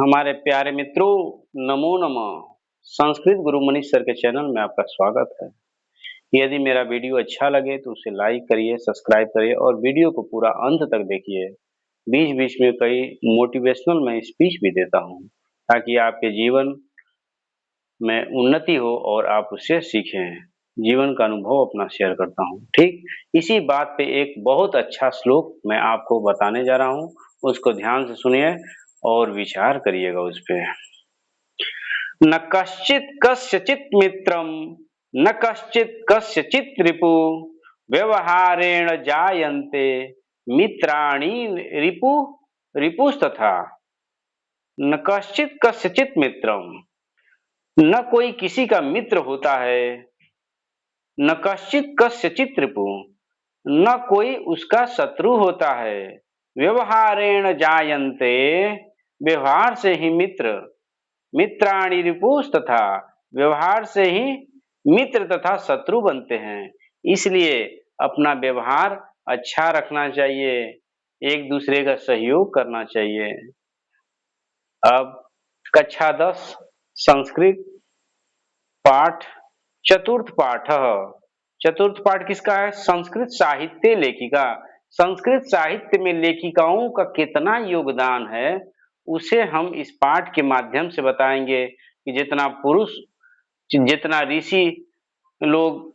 हमारे प्यारे मित्रों, नमो नमः। संस्कृत गुरु मनीष सर के चैनल में आपका स्वागत है। यदि मेरा वीडियो अच्छा लगे तो उसे लाइक करिए, सब्सक्राइब करिए और वीडियो को पूरा अंत तक देखिए। बीच-बीच में कई मोटिवेशनल मैं स्पीच भी देता हूँ, ताकि आपके जीवन में उन्नति हो और आप उससे सीखें। जीवन का अनुभव अपना शेयर करता हूँ, ठीक? इसी बात पे एक बहुत अच्छा श्लोक मैं आपको बताने जा रहा हूँ, उसको ध्यान से सुनिए और विचार करिएगा उस पे। न कश्चित् कस्यचित् मित्रं न कश्चित् कस्यचित् रिपुः व्यवहारेण जायन्ते मित्राणि रिपुस्तथा। न कश्चित् कस्यचित् मित्रं, न कोई किसी का मित्र होता है, न कश्चित् कस्यचित् रिपुः, न कोई उसका शत्रु होता है। व्यवहारेण जायन्ते, व्यवहार से ही मित्र, मित्राणि रिपुस्तथा, व्यवहार से ही मित्र तथा शत्रु बनते हैं। इसलिए अपना व्यवहार अच्छा रखना चाहिए, एक दूसरे का सहयोग करना चाहिए। अब कक्षा 10 संस्कृत पाठ चतुर्थ पाठ। चतुर्थ पाठ किसका है? संस्कृत साहित्य लेखिका। संस्कृत साहित्य में लेखिकाओं का कितना योगदान है, उसे हम इस पाठ के माध्यम से बताएंगे कि जितना ऋषि लोग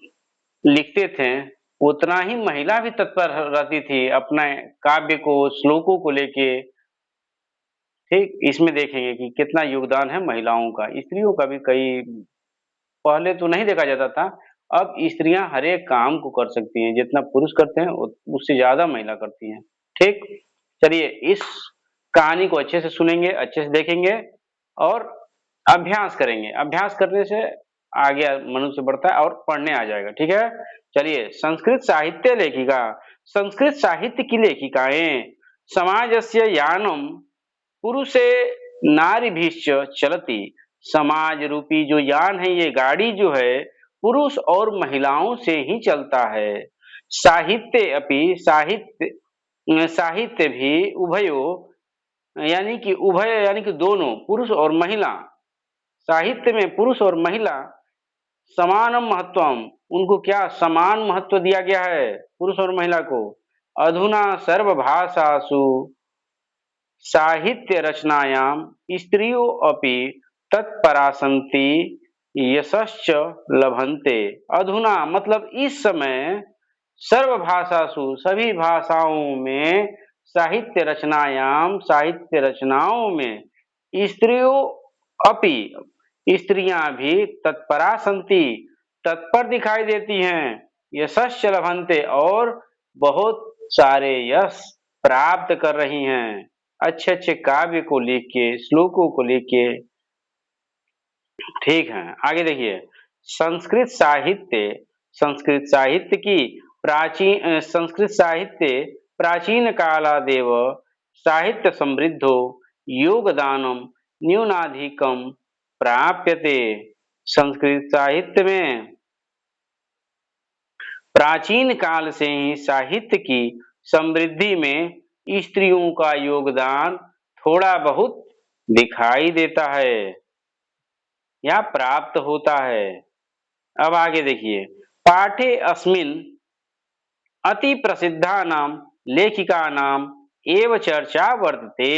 लिखते थे, उतना ही महिला भी तत्पर रहती थी अपने काव्य को, श्लोकों को लेके। ठीक, इसमें देखेंगे कि कितना योगदान है महिलाओं का। स्त्रियों का भी कई पहले तो नहीं देखा जाता था, अब स्त्रियां हर एक काम को कर सकती हैं, जितना पुरुष करते हैं उससे ज्यादा महिला करती हैं। ठीक, चलिए इस कहानी को अच्छे से सुनेंगे, अच्छे से देखेंगे और अभ्यास करेंगे। अभ्यास करने से आगे मनुष्य बढ़ता है और पढ़ने आ जाएगा। ठीक है, चलिए। संस्कृत साहित्य लेखिका, संस्कृत साहित्य की लेखिकाएं समाजस्य यानम पुरुषे नारीभिश्च चलती। समाज रूपी जो यान है, ये गाड़ी जो है पुरुष और महिलाओं से ही चलता है। साहित्य अपि, साहित्य भी उभयो, यानी कि दोनों पुरुष और महिला, साहित्य में पुरुष और महिला समानम महत्वम, उनको क्या समान महत्व दिया गया है, पुरुष और महिला को। अधुना सर्वभाषासु साहित्य रचनायां स्त्रियो अपि तत्परा सन्ति यशश्च लभन्ते। अधुना मतलब इस समय, सर्वभाषासु सभी भाषाओं में, साहित्य रचनाओं में, स्त्रियों अपि स्त्रियां भी तत्परा सन्ति तत्पर दिखाई देती हैं, यशश्च लभन्ते और बहुत सारे यश प्राप्त कर रही हैं, अच्छे अच्छे काव्य को लिख के, श्लोकों को लिख के। ठीक है, आगे देखिए। संस्कृत साहित्य, संस्कृत साहित्य की संस्कृत साहित्य प्राचीन कालादेव साहित्य समृद्धो योगदानम न्यूनाधिकम प्राप्यते। संस्कृत साहित्य में प्राचीन काल से ही साहित्य की समृद्धि में स्त्रियों का योगदान थोड़ा बहुत दिखाई देता है या प्राप्त होता है। अब आगे देखिए। पाठे अस्मिन् अति प्रसिद्धानां लेखिकानां एव चर्चा वर्तते।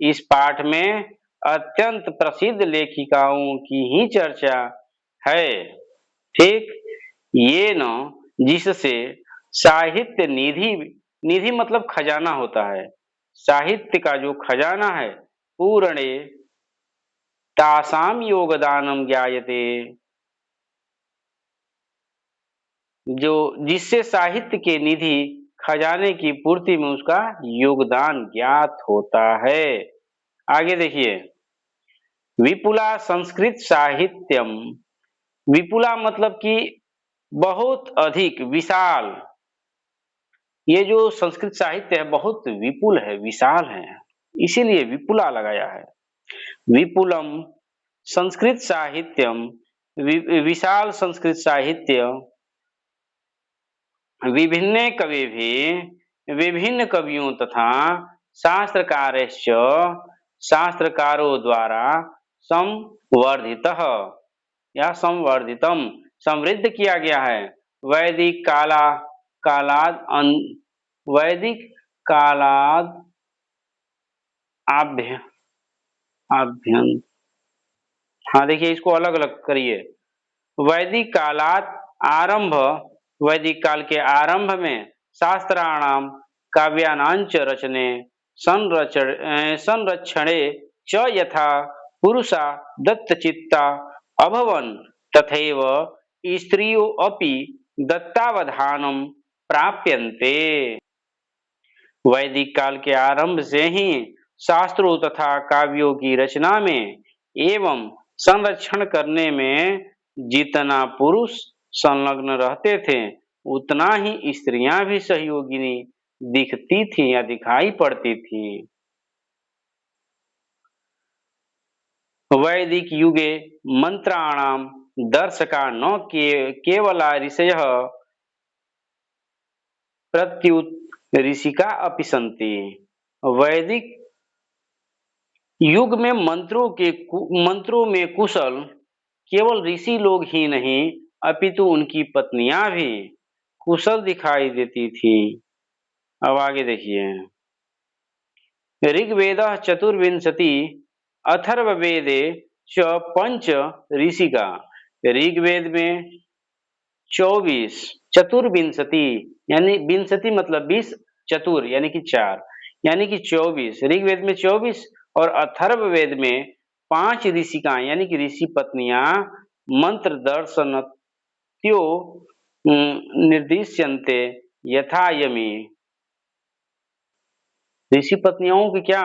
इस पाठ में अत्यंत प्रसिद्ध लेखिकाओं की ही चर्चा है। ठीक, ये न, जिससे साहित्य निधि, निधि मतलब खजाना होता है, साहित्य का जो खजाना है, पूर्णे तासाम योगदानम ज्ञायते, जो जिससे साहित्य के निधि खजाने की पूर्ति में उसका योगदान ज्ञात होता है। आगे देखिए। विपुला संस्कृत साहित्यम, विपुला मतलब कि बहुत अधिक, विशाल। ये जो संस्कृत साहित्य है बहुत विपुल है, विशाल है, इसीलिए विपुला लगाया है। विपुलम संस्कृत साहित्यम, विशाल संस्कृत साहित्य, विभिन्न कवि भी, विभिन्न कवियों तथा शास्त्रकारश्च शास्त्रकारों द्वारा संवर्धितः या संवर्धितम समृद्ध किया गया है। वैदिक कालाद वैदिक कालाद आभ्य आभ्यं हाँ देखिए इसको अलग अलग करिए। वैदिक कालात आरंभ वैदिक काल के आरंभ में शास्त्राणाम काव्यानांच रचने संरक्षणे च यथा पुरुषा दत्तचित्ता अभवन् तथैव स्त्रियो अपि दत्तावधानम प्राप्यन्ते। वैदिक काल के आरंभ से ही शास्त्रों तथा काव्यों की रचना में एवं संरक्षण करने में जितना पुरुष संलग्न रहते थे उतना ही स्त्रियां भी सहयोगिनी दिखती थी या दिखाई पड़ती थी। वैदिक युगे मंत्राणाम दर्शका न केवला ऋषयः प्रत्युत ऋषिका अपि सन्ति। वैदिक युग में मंत्रों में कुशल केवल ऋषि लोग ही नहीं अपितु उनकी पत्नियां भी कुशल दिखाई देती थी। अब आगे देखिए। ऋग्वेद चतुर्विंशति अथर्ववेदे च पंच ऋषिका। ऋग्वेद में 24 चतुर्विंशति यानी विंशति मतलब 20 चतुर यानी कि 4 यानी कि 24 ऋग्वेद में 24 और अथर्ववेद में 5 ऋषिकाएं यानी कि ऋषि पत्नियां मंत्र दर्शनत्यो निर्दिश्यन्ते यथा यमी। ऋषि पत्नियों की क्या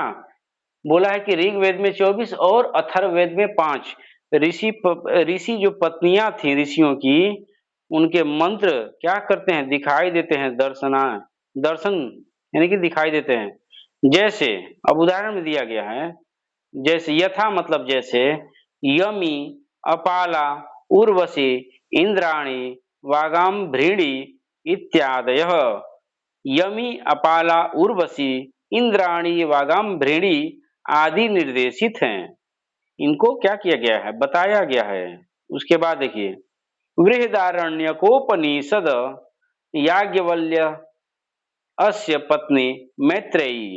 बोला है कि ऋग्वेद में 24 और अथर्ववेद में 5 ऋषि जो पत्नियां थी ऋषियों की उनके मंत्र क्या करते हैं दिखाई देते हैं दर्शन यानी कि दिखाई देते हैं। जैसे अब उदाहरण में दिया गया है जैसे यथा मतलब जैसे यमी अपाला उर्वशी इंद्राणी वागाम्भृणी इत्यादयः। यमी अपाला उर्वशी इंद्राणी वागाम्भृणी आदि निर्देशित हैं। इनको क्या किया गया है बताया गया है। उसके बाद देखिए बृहदारण्यकोपनिषद याज्ञवल्क्य अस्य पत्नी मैत्रेयी।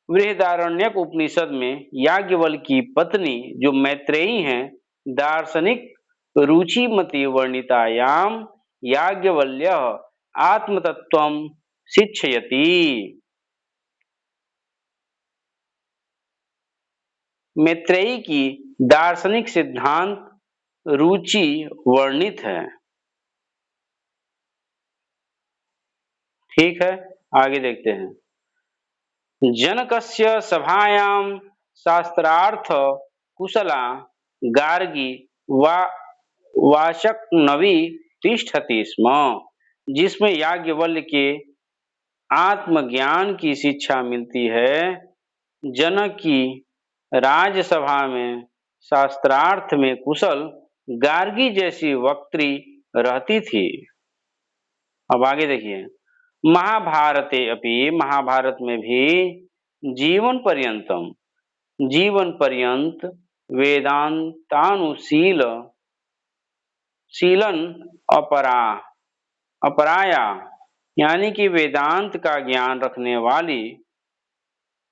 बृहदारण्यक उपनिषद में याज्ञवल्क्य की पत्नी जो मैत्रेयी हैं दार्शनिक रुचिमती वर्णितायाम याज्ञवल्क्य आत्मतत्त्वं शिक्षयति। मैत्रेयी की दार्शनिक सिद्धांत रुचि वर्णित है। ठीक है आगे देखते हैं। जनकस्य सभायां शास्त्रार्थ कुशला गार्गी वा वाशक्नवी तिष्ठति स्म। जिसमें याज्ञवल्क्य के आत्मज्ञान की शिक्षा मिलती है। जनक की राजसभा में शास्त्रार्थ में कुशल गार्गी जैसी वक्त्री रहती थी। अब आगे देखिए महाभारते अपि महाभारत में भी जीवन पर्यंत शीलन अपराया यानी कि वेदांत का ज्ञान रखने वाली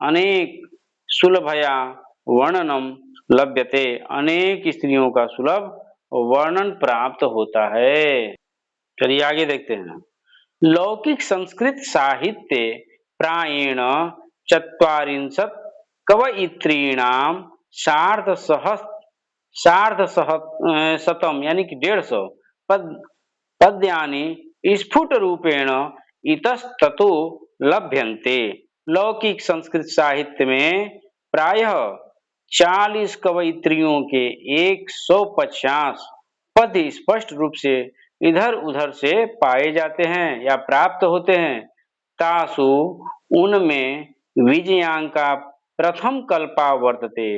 अनेक सुलभया वर्णनम लभ्यते। अनेक स्त्रियों का सुलभ वर्णन प्राप्त होता है। चलिए आगे देखते हैं। लौकिक संस्कृत साहित्य प्रायेण 40 कवयित्रीणाम सार्धशतम यानी कि 150 पद्यानि स्फुट रूपेण इतस्ततो लभ्यन्ते। लौकिक संस्कृत साहित्य में प्रायः 40 कवयित्रियों के 150 पद स्पष्ट रूप से इधर उधर से पाए जाते हैं या प्राप्त होते हैं। तासु उनमें विजयांका प्रथम कल्पा वर्तते।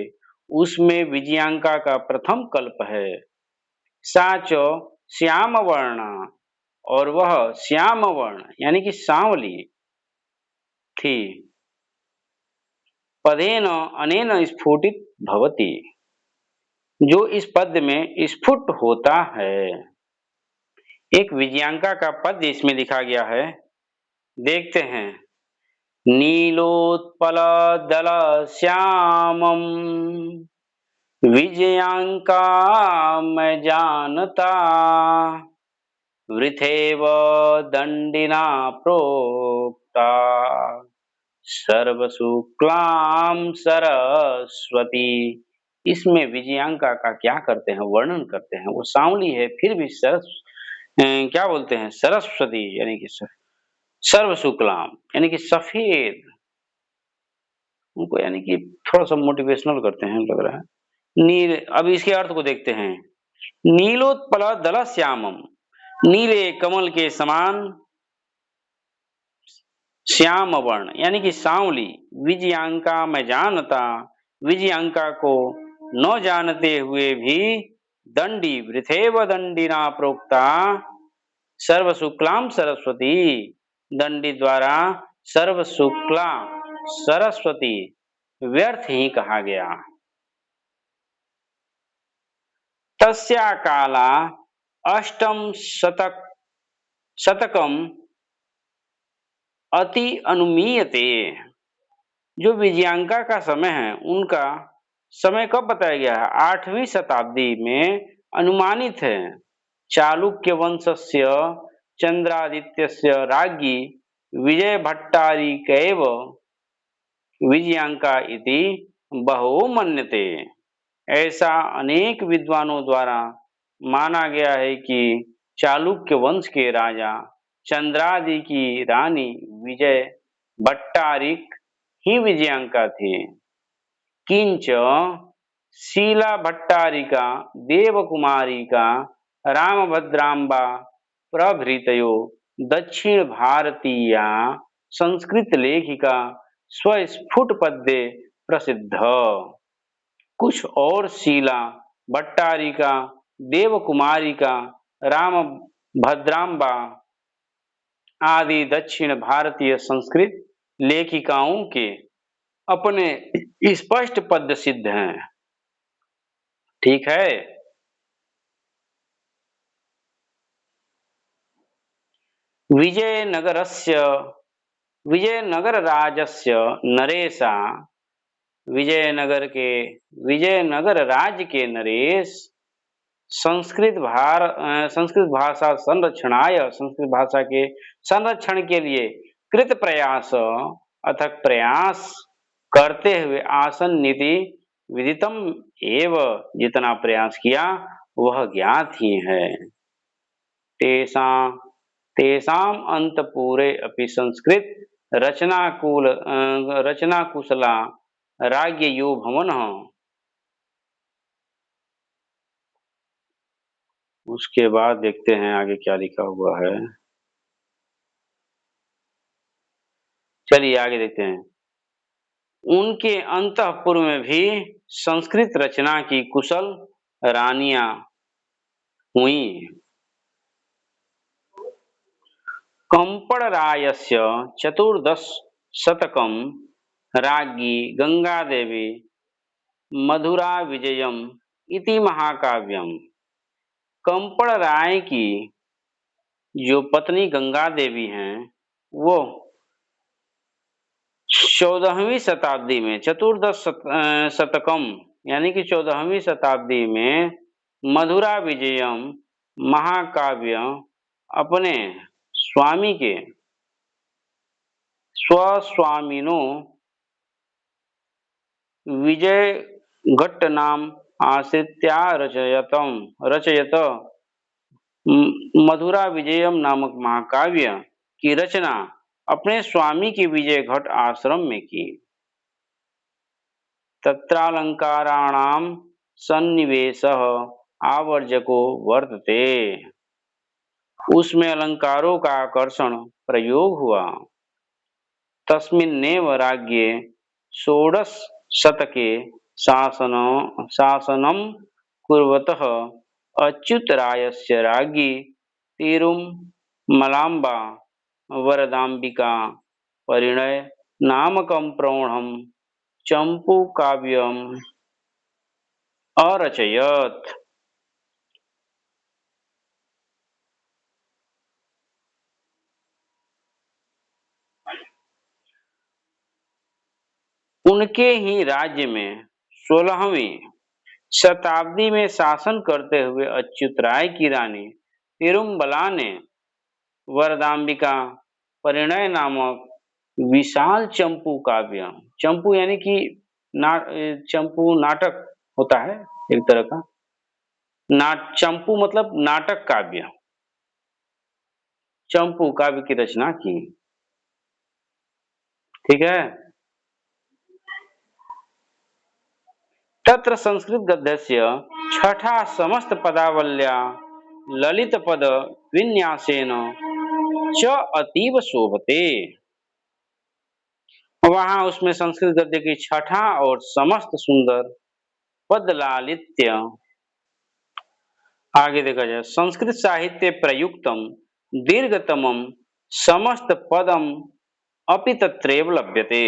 उसमें विजयांका का प्रथम कल्प है। साच श्याम वर्ण और वह श्याम वर्ण यानी कि सांवली थी। पदेन अनेन स्फुटित भवति, जो इस पद में स्फुट होता है। एक विजयांका का पद इसमें लिखा गया है, देखते हैं। नीलोत्पल दल श्यामम विजयांका मैं जानता, वृथेव दंडिना प्रोक्ता सर्वशुक्लाम सरस्वती। इसमें विजयांका का क्या करते हैं, वर्णन करते हैं। वो सांवली है फिर भी क्या बोलते हैं, सरस्वती यानी कि सर्वशुक्लाम यानी कि सफेद। उनको यानी कि थोड़ा सा मोटिवेशनल करते हैं लग रहा है। नील, अब इसके अर्थ को देखते हैं। नीलोत्पल दल श्यामम, नीले कमल के समान श्याम वर्ण यानी कि सांवली। विजयांका मैं जानता, विजयांका को न जानते हुए भी दंडी वृथेव दंडिना प्रोक्ता सर्वशुक्लाम सरस्वती, दंडी द्वारा सर्वशुक्ला सरस्वती व्यर्थ ही कहा गया। तस्या काला अष्टम शतकम अति अनुमीयते। जो विजयांका का समय है, उनका समय कब बताया गया है, 8वीं शताब्दी में अनुमानित है। चालुक्य वंशस्य चंद्रादित्यस्य राज्ञी विजय भट्टारिकैव विजयांका इति बहु मन्यते। ऐसा अनेक विद्वानों द्वारा माना गया है कि चालुक्य वंश के राजा चंद्रादि की रानी विजय भट्टारिक ही विजयांका थे। किंच शीला भट्टारिका देवकुमारिका रामभद्रांबा प्रभृतयो दक्षिण भारतीया संस्कृत लेखिका स्वस्फुट पद्ये प्रसिद्ध। कुछ और शीला भट्टारिका, देवकुमारिका, रामभद्रांबा आदि दक्षिण भारतीय संस्कृत लेखिकाओं के अपने स्पष्ट पद्य सिद्ध हैं। ठीक है। विजयनगर राजस्य नरेशा, विजयनगर राज्य के नरेश संस्कृत भाषा संरक्षणाय, संस्कृत भाषा के संरक्षण के लिए कृत प्रयास अथक प्रयास करते हुए आसन नीति विदितम एव, जितना प्रयास किया वह ज्ञात ही है। तेषाम अंतपुरे अपि संस्कृत रचना कुशला राज्ञयो भवनः। उसके बाद देखते हैं आगे क्या लिखा हुआ है। चलिए आगे देखते हैं। उनके अंतःपुर में भी संस्कृत रचना की कुशल रानियां हुई। कंपड़रायस्य चतुर्दश शतकम राज्ञी गंगादेवी मधुरा विजयम इति महाकाव्यम। कंपड़राय की जो पत्नी गंगा देवी हैं, वो 14वीं शताब्दी में चतुर्दश शतकम यानी कि 14वीं शताब्दी में मधुरा विजयम महाकाव्य अपने स्वामी के स्वस्वामिनो विजय घट्ट नाम आश्रित्या रचयत। मधुरा विजयम नामक महाकाव्य की रचना अपने स्वामी के विजय घट आश्रम में की। तत्रालंकाराणाम सन्निवेशः आवर्जको वर्तते, उसमें अलंकारों का आकर्षण प्रयोग हुआ। तस्मिन्नेव राज्ञे षोडश शतके शासनम कुर्वतः अच्युतरायस्य राज्ञी तिरुमलाम्बा वरदाम्बिका परिणय नामकं प्रौढ़ं चंपू काव्यम अरचयत। उनके ही राज्य में 16वीं शताब्दी में शासन करते हुए अच्युतराय की रानी तिरुमला ने वरदाम्बिका परिणय नामक विशाल चंपू काव्य, चंपू यानी कि चंपू नाटक होता है एक तरह का, चंपू मतलब नाटक काव्य, चंपू काव्य की रचना की। ठीक है। तत्र संस्कृत गद्यस्य छठा समस्त पदावल्या ललित पद विन्यासेन च अतीव शोभते। वहां उसमें संस्कृत गद्य की छठा और समस्त सुंदर पद लालित्य। आगे देखा जाए, संस्कृत साहित्य प्रयुक्तम दीर्घतमम समस्त पदम अपि तत्रैव लभ्यते।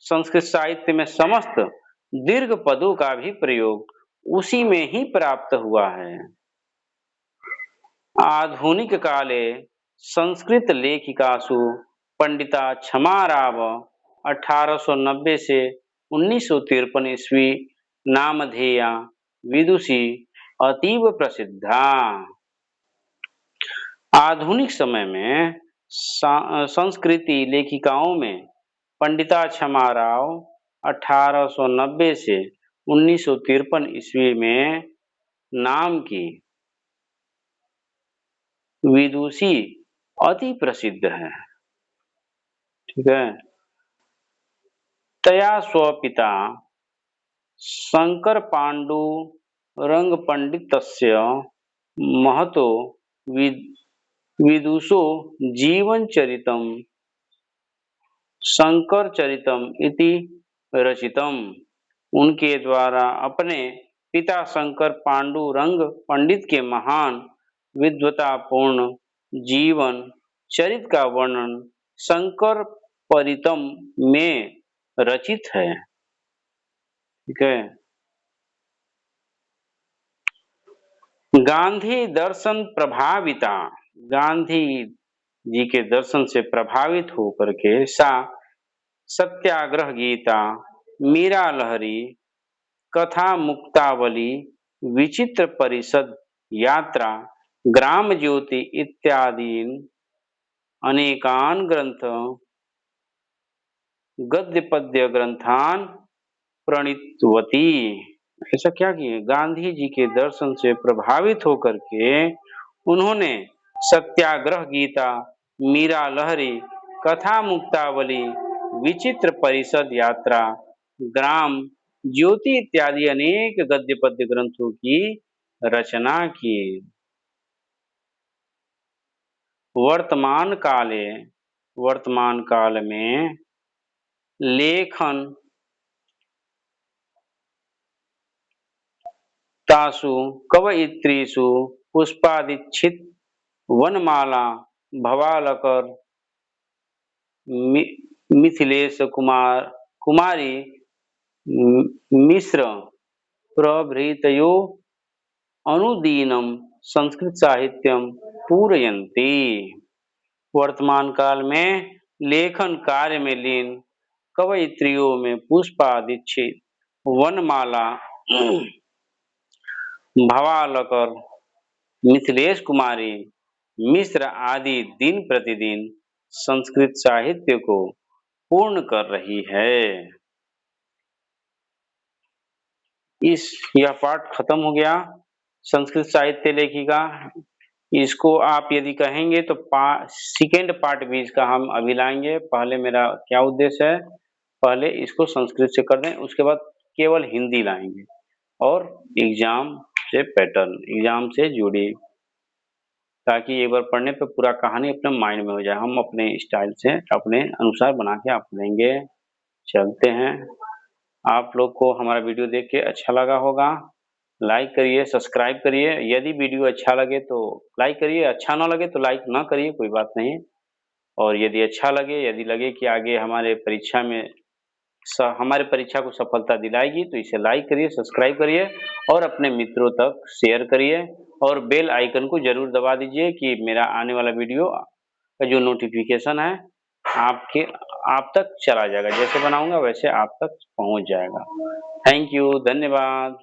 संस्कृत साहित्य में समस्त दीर्घ पदों का भी प्रयोग उसी में ही प्राप्त हुआ है। आधुनिक काले संस्कृत लेखिकासु पंडिता क्षमाराव 1890 से 1953 ईस्वी नामधेया विदुषी अतीव प्रसिद्धा। आधुनिक समय में संस्कृति लेखिकाओं में पंडिता क्षमाराव 1890 से 1953 ईस्वी में नाम की विदुषी अति प्रसिद्ध है। ठीक है। तया स्वपिता शंकर पांडु रंग पंडितस्य महतो विदुषो जीवन चरितम शंकर चरितम इति रचितम। उनके द्वारा अपने पिता शंकर पांडु रंग पंडित के महान विद्वतापूर्ण जीवन चरित का वर्णन शंकर परितम में रचित है। ठीक है। गांधी दर्शन प्रभाविता, गांधी जी के दर्शन से प्रभावित होकर के सा सत्याग्रह गीता, मीरा लहरी, कथा मुक्तावली, विचित्र परिषद यात्रा, ग्राम ज्योति इत्यादि अनेकान ग्रंथ गद्य पद्य ग्रंथान प्रणीतवती। ऐसा क्या किए, गांधी जी के दर्शन से प्रभावित होकर के उन्होंने सत्याग्रह गीता, मीरा लहरी, कथा मुक्तावली, विचित्र परिषद यात्रा, ग्राम ज्योति इत्यादि अनेक गद्य पद्य ग्रंथों की रचना की। वर्तमान काल में लेखन तासु कवयित्रीषु पुष्पादीक्षित, वनमाला, भवालकर, मिथिलेश कुमारी मिश्र प्रभृतयो अनुदीनम संस्कृत साहित्यम पूरयन्ति। वर्तमान काल में लेखन कार्य में लीन कवयित्रियों में पुष्पा दीक्षित, वनमाला, भवालकर, मिथिलेश कुमारी मिश्र आदि दिन प्रतिदिन संस्कृत साहित्य को पूर्ण कर रही है। यह पाठ खत्म हो गया संस्कृत साहित्य लेखिका। इसको आप यदि कहेंगे तो सेकेंड पार्ट भी इसका हम अभी लाएंगे। पहले मेरा क्या उद्देश्य है, पहले इसको संस्कृत से कर दें, उसके बाद केवल हिंदी लाएंगे और एग्जाम से पैटर्न, एग्जाम से जुड़ी, ताकि एक बार पढ़ने पे पूरा कहानी अपने माइंड में हो जाए। हम अपने स्टाइल से अपने अनुसार बना के आप देंगे। चलते हैं। आप लोग को हमारा वीडियो देख के अच्छा लगा होगा, लाइक करिए, सब्सक्राइब करिए। यदि वीडियो अच्छा लगे तो लाइक करिए, अच्छा ना लगे तो लाइक ना करिए, कोई बात नहीं। और यदि अच्छा लगे, यदि लगे कि आगे हमारे परीक्षा में हमारे परीक्षा को सफलता दिलाएगी, तो इसे लाइक करिए, सब्सक्राइब करिए और अपने मित्रों तक शेयर करिए और बेल आइकन को ज़रूर दबा दीजिए कि मेरा आने वाला वीडियो का जो नोटिफ़िकेशन है आपके आप तक चला जाएगा। जैसे बनाऊँगा वैसे आप तक पहुँच जाएगा। थैंक यू, धन्यवाद।